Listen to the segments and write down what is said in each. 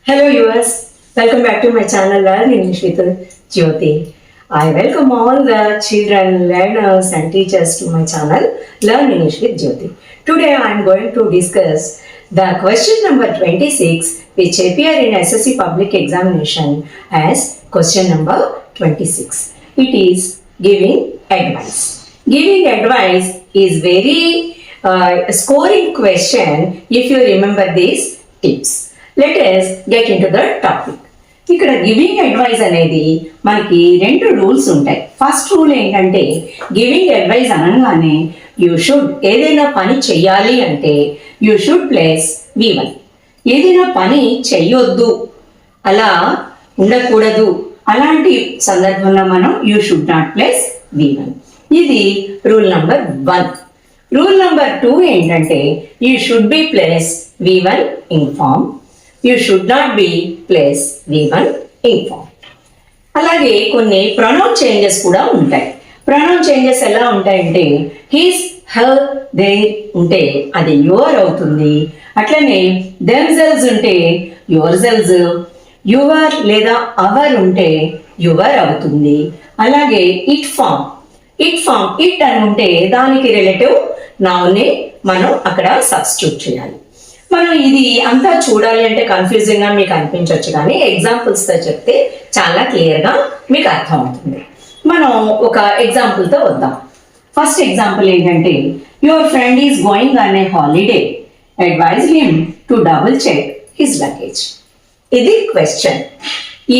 Hello viewers, welcome back to my channel Learn English with Jyoti. I welcome all the children, learners and teachers to my channel Learn English with Jyoti. Today I am going to discuss the question number 26 which appear in SSC public examination as question number 26. It is giving advice. Giving advice is very scoring question if you remember these tips. Let us get into the topic. ఇక్కడ giving advice అనేది మనకి రెండు rules ఉంటాయి. First rule ఏంటంటే giving advice అనగానే you should ఏదైనా పని చెయ్యాలి అంటే యూ షుడ్ ప్లేస్ V1. ఏదైనా పని చెయ్యొద్దు, అలా ఉండకూడదు, అలాంటి సందర్భంలో మనం you should not place V1. ఇది రూల్ నెంబర్ 1. రూల్ నెంబర్ 2 ఏంటంటే you should be place V1 in form. You should not be place V1 in form. అలాగే కొన్ని ప్రొనౌన్ చేంజెస్ కూడా ఉంటాయి. ప్రొనౌన్ చేంజెస్ ఎలా ఉంటాయంటే హిస్, హర్, దేర్ ఉంటే అది యువర్ అవుతుంది. అట్లనే దెమ్సెల్వ్స్ ఉంటే యువర్ సెల్వ్స్, యువర్ లేదా అవర్ ఉంటే యువర్ అవుతుంది. అలాగే ఇట్ ఫామ్ ఇట్ అని ఉంటే దానికి రిలేటివ్ నౌన్ని మనం అక్కడ సబ్స్టిట్యూట్ చేయాలి. మనం ఇది అంతా చూడాలి అంటే కన్ఫ్యూజింగ్ గా మీకు అనిపించవచ్చు, కానీ ఎగ్జాంపుల్స్ తో చెప్తే చాలా క్లియర్ గా మీకు అర్థం అవుతుంది. మనం ఒక ఎగ్జాంపుల్ తో వద్దాం. ఫస్ట్ ఎగ్జాంపుల్ ఏంటంటే your friend is going on a holiday, advise him to double check his luggage. ఇది క్వశ్చన్.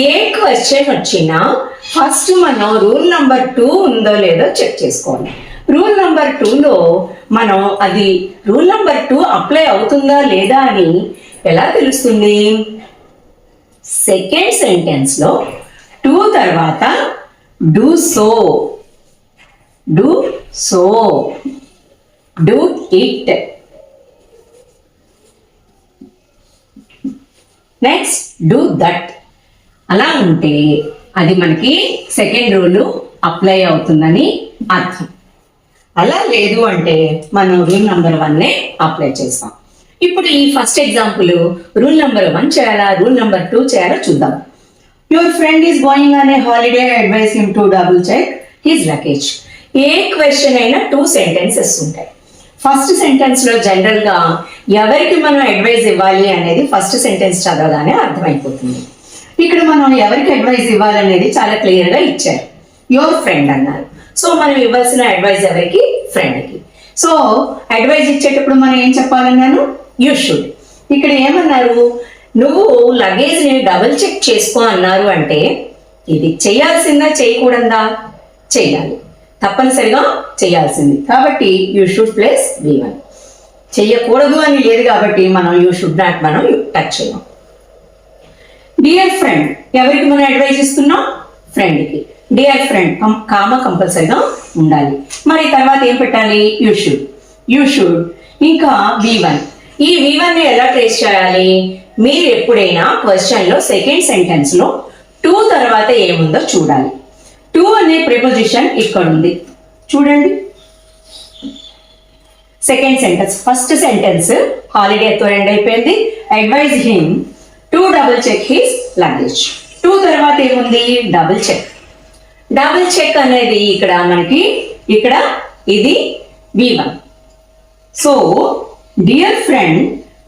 ఏ క్వశ్చన్ వచ్చినా ఫస్ట్ మనం రూల్ నెంబర్ 2 ఉందో లేదో చెక్ చేసుకోవాలి. రూల్ నెంబర్ 2లో మనం అది రూల్ నెంబర్ 2 అప్లై అవుతుందా లేదా అని ఎలా తెలుస్తుంది? సెకండ్ సెంటెన్స్ లో 2 తర్వాత do so, do it, next do that అలా ఉంటే అది మనకి సెకండ్ రూల్ అప్లై అవుతుందని అర్థం. అలా లేదు అంటే మనం రూల్ నెంబర్ 1 అప్లై చేస్తాం. ఇప్పుడు ఈ ఫస్ట్ ఎగ్జాంపుల్ రూల్ నెంబర్ 1 చేయాలా, రూల్ నెంబర్ 2 చేయాలో చూద్దాం. Your friend is going on a holiday, advise him to double check his luggage. A question అయినా 2 సెంటెన్సెస్ ఉంటాయి. ఫస్ట్ సెంటెన్స్ లో జనరల్ గా ఎవరికి మనం అడ్వైజ్ ఇవ్వాలి అనేది ఫస్ట్ సెంటెన్స్ చదవగానే అర్థమైపోతుంది. ఇక్కడ మనం ఎవరికి అడ్వైజ్ ఇవ్వాలనేది చాలా క్లియర్ గా ఇచ్చారు. యువర్ ఫ్రెండ్ అన్నారు. సో మనం ఇవ్వాల్సిన అడ్వైజ్ ఎవరికి? ఫ్రెండ్కి. సో అడ్వైజ్ ఇచ్చేటప్పుడు మనం ఏం చెప్పాలన్నాను? You should. ఇక్కడ ఏమన్నారు? నువ్వు లగేజ్ ని డబుల్ చెక్ చేసుకో అన్నారు అంటే ఇది చేయాల్సిందా చేయకూడదా? చెయ్యాలి, తప్పనిసరిగా చేయాల్సింది. కాబట్టి యూ షుడ్ ప్లేస్ V1. చెయ్యకూడదు అని లేదు కాబట్టి మనం యూ షుడ్ నాట్ మనం టచ్ చేయం. డియర్ ఫ్రెండ్, ఎవరికి మనం అడ్వైజ్ ఇస్తున్నాం? ఫ్రెండ్కి. డియర్ ఫ్రెండ్ కామా కంపల్సరీగా ఉండాలి. మరి తర్వాత ఏం పెట్టాలి? యూ షుడ్ ఇంకా V1. ఈ V1 ని ఎలా ట్రేస్ చేయాలి? మీరు ఎప్పుడైనా క్వశ్చన్ లో సెకండ్ సెంటెన్స్ లో 2 తర్వాత ఏముందో చూడాలి. 2 అనే ప్రిపోజిషన్ ఇక్కడ ఉంది చూడండి. సెకండ్ సెంటెన్స్, ఫస్ట్ సెంటెన్స్ హాలిడేతో ఎండ్ అయిపోయింది. Advise him to double check his luggage. 2 తర్వాత ఏముంది? Double check. డబుల్ చెక్ అనేది ఇక్కడ మనకి ఇక్కడ ఇది V1. So dear friend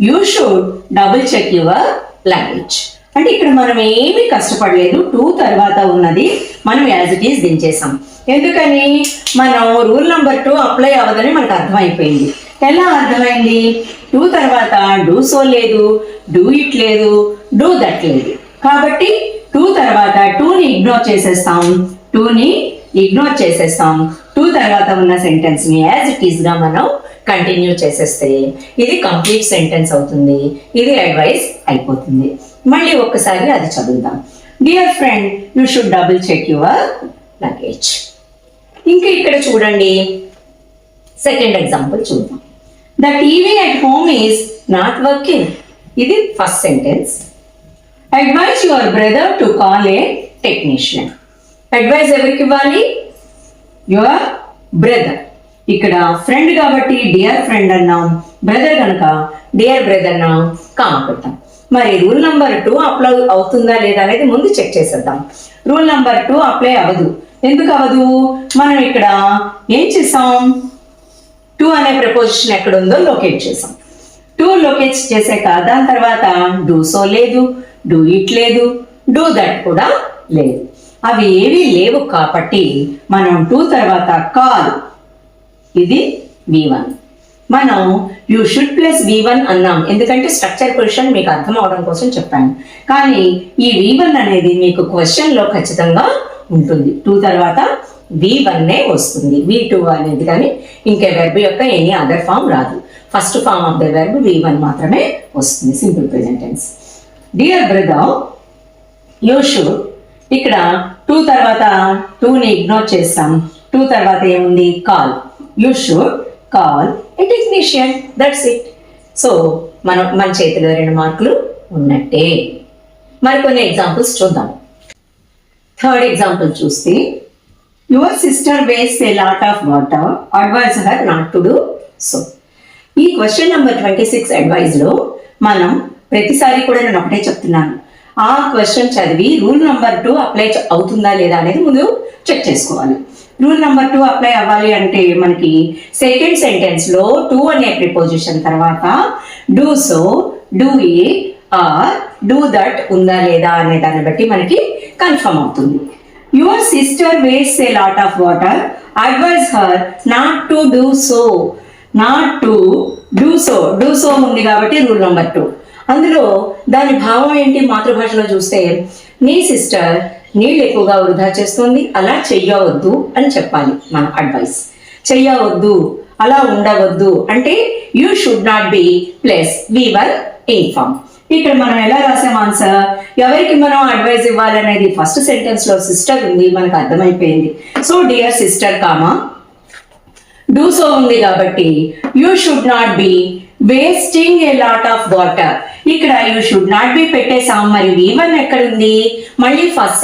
you should double check your luggage. అంటే ఇక్కడ మనం ఏమీ కష్టపడలేదు. 2 తర్వాత ఉన్నది మనం యాజ్ ఇట్ ఈస్ దించేసాం. ఎందుకని? మనం రూల్ నెంబర్ 2 అప్లై అవ్వదని మనకు అర్థమైపోయింది. ఎలా అర్థమైంది? 2 తర్వాత డూ సో లేదు, డూ ఇట్ లేదు, డూ దట్ లేదు. కాబట్టి 2 తర్వాత 2ని ఇగ్నోర్ చేసేస్తాం. 2 తర్వాత ఉన్న సెంటెన్స్ ని యాజ్ ఇట్ ఈస్ గా మనం కంటిన్యూ చేసేస్తే ఇది కంప్లీట్ సెంటెన్స్ అవుతుంది. ఇది అడ్వైస్ అయిపోతుంది. మళ్ళీ ఒక్కసారి అది చదువుదాం. Dear friend you should double check your luggage. ఇంకా ఇక్కడ చూడండి, సెకండ్ ఎగ్జాంపుల్ చూద్దాం. The TV at home is not working. ఇది first sentence. Advise your brother to call a technician. Advise ఎవరికి ఇవ్వాలి? Your brother. ఇక్కడ ఫ్రెండ్ కాబట్టి డియర్ ఫ్రెండ్ అన్నాం, బ్రదర్ కనుక డియర్ బ్రదర్ అన్నాం, కామ పెట్టాం. మరి రూల్ నెంబర్ 2 అప్లై అవుతుందా లేదా అనేది ముందు చెక్ చేసేద్దాం. రూల్ నెంబర్ 2 అప్లై అవ్వదు. ఎందుకు అవ్వదు? మనం ఇక్కడ ఏం చేసాం, 2 అనే ప్రపోజిషన్ ఎక్కడ ఉందో లొకేట్ చేసాం. 2 లొకేట్ చేసాక దాని తర్వాత డూ సో లేదు, డూ ఇట్ లేదు, డూ దట్ కూడా లేదు. అవి ఏవి లేవు కాబట్టి మనం 2 తర్వాత కాల్, ఇది V1. మనం యూ షుడ్ ప్లస్ V1 అన్నాం, ఎందుకంటే స్ట్రక్చర్ క్వశ్చన్ మీకు అర్థం అవడం కోసం చెప్పాను. కానీ ఈ V1 అనేది మీకు క్వశ్చన్లో ఖచ్చితంగా ఉంటుంది. 2 తర్వాత V1 వస్తుంది, V2 అనేది కానీ ఇంకే వెర్బ్ యొక్క ఎనీ అదర్ ఫామ్ రాదు. First form of the verb V1 మాత్రమే వస్తుంది, simple present tense. Dear brother you should, ఇక్కడ 2 తర్వాత 2ని ఇగ్నోర్ చేస్తాం. 2 తర్వాత ఏముంది, call. You should call a technician, that's it. So మన చేతిలో 2 మార్కులు ఉన్నట్టే. మరికొన్ని ఎగ్జాంపుల్స్ చూద్దాం. థర్డ్ ఎగ్జాంపుల్ చూస్తే, your sister waste a lot of water, advise her not to do so. ఈ క్వశ్చన్ నెంబర్ 26 అడ్వైజ్లో మనం ప్రతిసారి కూడా నేను ఒకటే చెప్తున్నాను, ఆ క్వశ్చన్ చదివి రూల్ నెంబర్ 2 అప్లై అవుతుందా లేదా అనేది ముందు చెక్ చేసుకోవాలి. రూల్ నెంబర్ 2 అప్లై అవ్వాలి అంటే మనకి సెకండ్ సెంటెన్స్లో 2 అనే ప్రిపోజిషన్ తర్వాత do so, do it or do that ఉందా లేదా అనే దాన్ని బట్టి మనకి కన్ఫర్మ్ అవుతుంది. Your sister waste a lot of water, advise her not to do so. Not to do so, do so ఉంది కాబట్టి రూల్ నెంబర్ 2. అందులో దాని భావం ఏంటి, మాతృభాషలో చూస్తే నీ సిస్టర్ నీళ్ళు ఎక్కువగా వృధా చేస్తుంది, అలా చెయ్యవద్దు అని చెప్పాలి మన అడ్వైస్. చెయ్యవద్దు, అలా ఉండవద్దు అంటే you should not be plus V1 inform. ఇక్కడ మనం ఎలా రాసాం ఆన్సర్, ఎవరికి మనం అడ్వైజ్ ఇవ్వాలనేది ఫస్ట్ సెంటెన్స్ లో సిస్టర్ ఉంది, మనకు అర్థమైపోయింది. So dear sister comma do so ఉంది కాబట్టి you should not be wasting A lot of water. ఇక్కడ యూ షుడ్ నాట్ బి పెట్టేసాం. మరి V1 ఎక్కడుంది, మళ్ళీ ఫస్ట్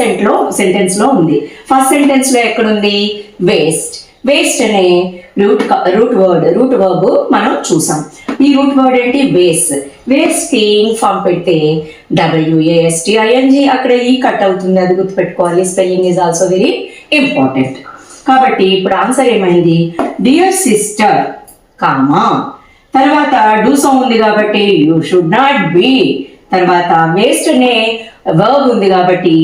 సెంటెన్స్ లో ఉంది. ఫస్ట్ సెంటెన్స్ లో ఎక్కడుంది, వేస్ట్. వేస్ట్ అనే రూట్ వర్బ్ మనం చూసాం. ఈ రూట్ వర్డ్ ఏంటి, వేస్ట్. వేస్ట్ కి ఇన్ఫార్మ్ పెడితే WASTING, అక్కడ ఈ కట్ అవుతుంది, అది గుర్తుపెట్టుకోవాలి. Spelling is also very important. కాబట్టి ఇప్పుడు ఆన్సర్ ఏమైంది, డియర్ సిస్టర్ కామా తర్వాత డూ సో ఉంది కాబట్టి యూ షుడ్ నాట్ బి, తర్వాత వేస్ట్ అనే వర్బ్ ఉంది కాబట్టి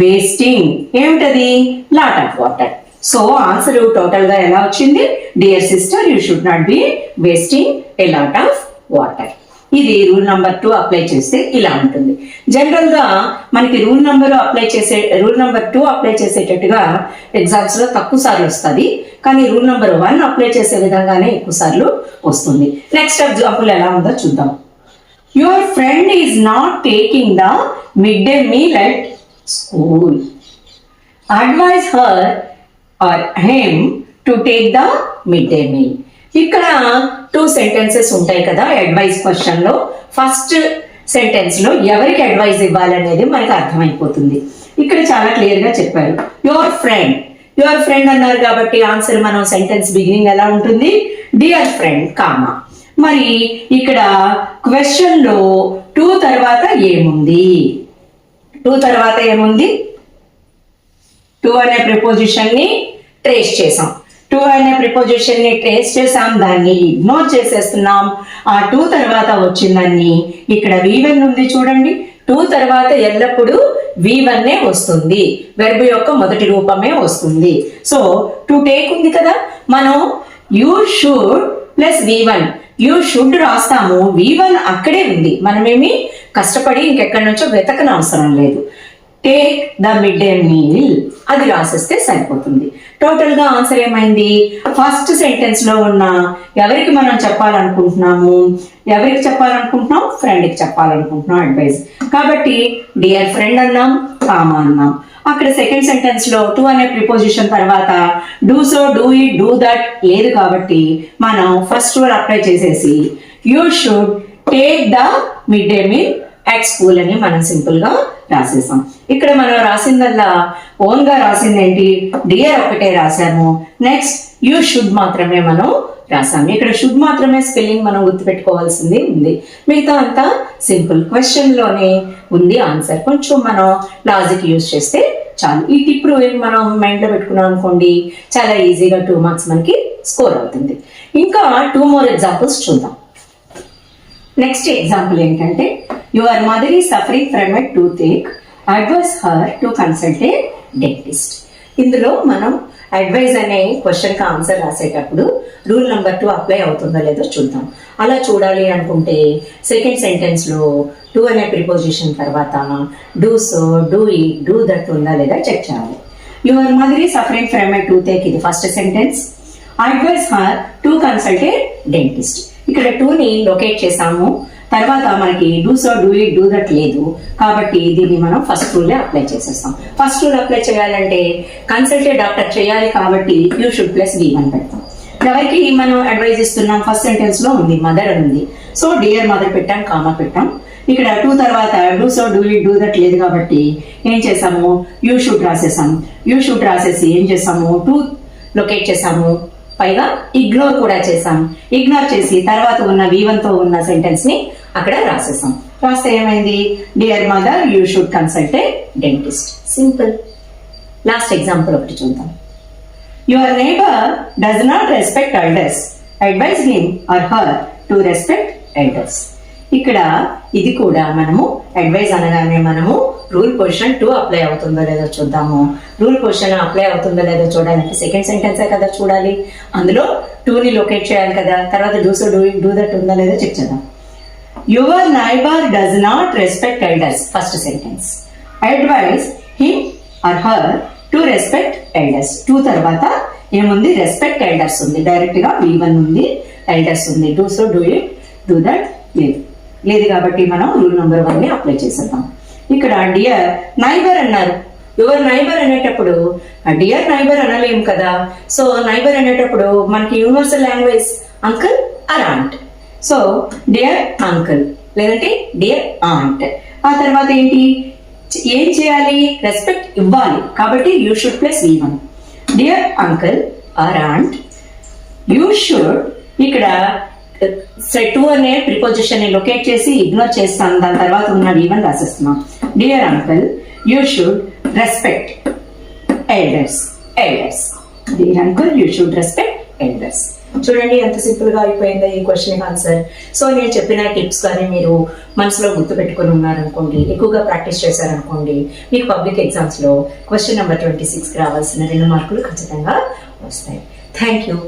వేస్టింగ్ ఏమిటది, lot of water. So answer total గా ఎలా వచ్చింది, dear sister you should not be wasting A lot of water. ఇది రూల్ నెంబర్ 2 అప్లై చేస్తే ఇలా ఉంటుంది. జనరల్ గా మనకి రూల్ నెంబర్ 2 అప్లై చేసేటట్టుగా ఎగ్జామ్స్ లో తక్కువ సార్లు వస్తుంది, కానీ రూల్ నెంబర్ 1 అప్లై చేసే విధంగానే ఎక్కువ సార్లు వస్తుంది. నెక్స్ట్ ఎగ్జాంపుల్ ఎలా ఉందో చూద్దాం. Your friend is not taking the mid day meal at school, advise her or him to take the mid day meal. ఇక్కడ 2 సెంటెన్సెస్ ఉంటాయి కదా అడ్వైస్ క్వశ్చన్ లో. ఫస్ట్ సెంటెన్స్ లో ఎవరికి అడ్వైజ్ ఇవ్వాలనేది మనకు అర్థమైపోతుంది. ఇక్కడ చాలా క్లియర్ గా చెప్పారు, యువర్ ఫ్రెండ్ అన్నారు కాబట్టి ఆన్సర్ మనం సెంటెన్స్ బిగినింగ్ ఎలా ఉంటుంది, డియర్ ఫ్రెండ్ కామా. మరి ఇక్కడ క్వశ్చన్ లో 2 తర్వాత ఏముంది, 2 తర్వాత ఏముంది, 2 అనే ప్రిపోజిషన్ ని ట్రేస్ చేసాం. 2 అనే ప్రిపోజిషన్ ని ట్రేస్ చేసాం, దాన్ని ఇగ్నోర్ చేసేస్తున్నాం. ఆ 2 తర్వాత వచ్చిందాన్ని ఇక్కడ V1 ఉంది చూడండి. 2 తర్వాత ఎల్లప్పుడూ V1 వస్తుంది, వెర్బ్ యొక్క మొదటి రూపమే వస్తుంది. సో టు టేక్ ఉంది కదా, మనం you should plus V1, you should రాస్తాము, V1 అక్కడే ఉంది, మనమేమి కష్టపడి ఇంకెక్కడి నుంచో వెతకన అవసరం లేదు. Take the mid day meal అది రాసేస్తే సరిపోతుంది. టోటల్ గా ఆన్సర్ ఏమైంది, ఫస్ట్ సెంటెన్స్ లో ఉన్న ఎవరికి మనం చెప్పాలనుకుంటున్నాము, ఫ్రెండ్ కి చెప్పాలనుకుంటున్నాం అడ్వైజ్. కాబట్టి డియర్ ఫ్రెండ్ అన్నాం, కామా అన్నాం. అక్కడ సెకండ్ సెంటెన్స్ లో 2 అనే ప్రిపోజిషన్ తర్వాత do so, do it, do that లేదు కాబట్టి మనం ఫస్ట్ వర్డ్ అప్లై చేసేసి you should take the mid day meal at school అని మనం సింపుల్ గా రాసేసాం. ఇక్కడ మనం రాసిందల్లా ఓన్ గా రాసింది ఏంటి, డియర్ ఒకటే రాసాము. నెక్స్ట్ యూ షుడ్ మాత్రమే మనం రాసాము. ఇక్కడ షుడ్ మాత్రమే స్పెల్లింగ్ మనం గుర్తుపెట్టుకోవాల్సింది ఉంది, మిగతా అంతా సింపుల్. క్వశ్చన్లోనే ఉంది ఆన్సర్, కొంచెం మనం లాజిక్ యూజ్ చేస్తే చాలు. ఈ టిప్ మనం మైండ్లో పెట్టుకున్నాం అనుకోండి, చాలా ఈజీగా 2 మార్క్స్ మనకి స్కోర్ అవుతుంది. ఇంకా 2 more ఎగ్జాంపుల్స్ చూద్దాం. నెక్స్ట్ ఎగ్జాంపుల్ ఏంటంటే, your mother is suffering from a toothache, advise her to consult a dentist. ఇందులో మనం అడ్వైజ్ అనే క్వశ్చన్కి ఆన్సర్ రాసేటప్పుడు రూల్ నెంబర్ 2 అప్లై అవుతుందో లేదో చూద్దాం. అలా చూడాలి అనుకుంటే సెకండ్ సెంటెన్స్లో టు అనే ప్రిపోజిషన్ తర్వాత do so, do it, do that ఉందా లేదా చెక్ చేయాలి. Your mother is suffering from a toothache, ఇది first sentence. Advice her to consult a dentist. ఇక్కడ 2ని లొకేట్ చేసాము, తర్వాత మనకి do so, do it, do that లేదు కాబట్టి దీన్ని మనం ఫస్ట్ రూలే అప్లై చేసేస్తాం. ఫస్ట్ రూల్ అప్లై చేయాలంటే కన్సల్టే డాక్టర్ చేయాలి కాబట్టి యూ షుడ్ ప్లస్ V1 పెడతాం. ఎవరికి మనం అడ్వైజ్ ఇస్తున్నాం? ఫస్ట్ సెంటెన్స్ లో ఉంది మదర్ అని ఉంది, సో డియర్ మదర్ పెట్టాం, కామా పెట్టాం. ఇక్కడ 2 తర్వాత do so, do it, do that లేదు కాబట్టి ఏం చేసాము? యూ షుడ్ రాసేసాము. యూ షుడ్ రాసేసి ఏం చేసాము? 2 లొకేట్ చేసాము, పైగా ఇగ్నోర్ కూడా చేసాం. ఇగ్నోర్ చేసి తర్వాత ఉన్న V1 తో ఉన్న సెంటెన్స్ ని అక్కడ రాసేసాం. రాస్తే ఏమైంది? Dear mother you should consult a dentist. Simple. Last example ఒకటి చూద్దాం. Your neighbour does not respect elders, advise him or her to respect elders. ఇక్కడ ఇది కూడా మనము అడ్వైజ్ అనగానే మనము రూల్ పొజిషన్ 2 అప్లై అవుతుందో లేదో చూద్దాము. రూల్ పొజిషన్ అప్లై అవుతుందో లేదో చూడాలంటే సెకండ్ సెంటెన్సే కదా చూడాలి, అందులో 2ని లొకేట్ చేయాలి కదా. తర్వాత do so, do it, do that ఉందా లేదో చెక్ చేద్దాం. Your neighbour does not respect elders, first sentence. Advise him or her to respect elders. 2 తర్వాత ఏముంది? రెస్పెక్ట్ ఎల్డర్స్ ఉంది, డైరెక్ట్ గా V1 ఉంది, ఎల్డర్స్ ఉంది. Do so, do it, do that లేదు కాబట్టి మనం రూల్ నెంబర్ 1ని అప్లై చేసేద్దాం. ఇక్కడ డియర్ నైబర్ అన్నారు. యువర్ నైబర్ అనేటప్పుడు డియర్ నైబర్ అనలేం కదా. సో నైబర్ అనేటప్పుడు మనకి universal language uncle or aunt. So dear uncle లేదంటే డియర్ ఆంట్. ఆ తర్వాత ఏంటి? ఏం చేయాలి? రెస్పెక్ట్ ఇవ్వాలి కాబట్టి you should plus V1. Dear uncle or aunt you should. ఇక్కడ 2 అనే ప్రిపోజిషన్ ని లొకేట్ చేసి ఇగ్నోర్ చేస్తాం, దాని తర్వాత ఉన్న V1 రాసేస్తున్నాం. Dear uncle you should respect elders. Dear uncle you should respect elders. చూడండి ఎంత సింపుల్ గా అయిపోయిందో ఈ క్వశ్చన్ ఆన్సర్. సో నేను చెప్పిన టిప్స్ కానీ మీరు మనసులో గుర్తు పెట్టుకుని ఉన్నారనుకోండి, ఎక్కువగా ప్రాక్టీస్ చేశారనుకోండి, మీకు పబ్లిక్ ఎగ్జామ్స్ లో క్వశ్చన్ నెంబర్ 26 రావాల్సిన 2 మార్కులు ఖచ్చితంగా వస్తాయి. Thank you.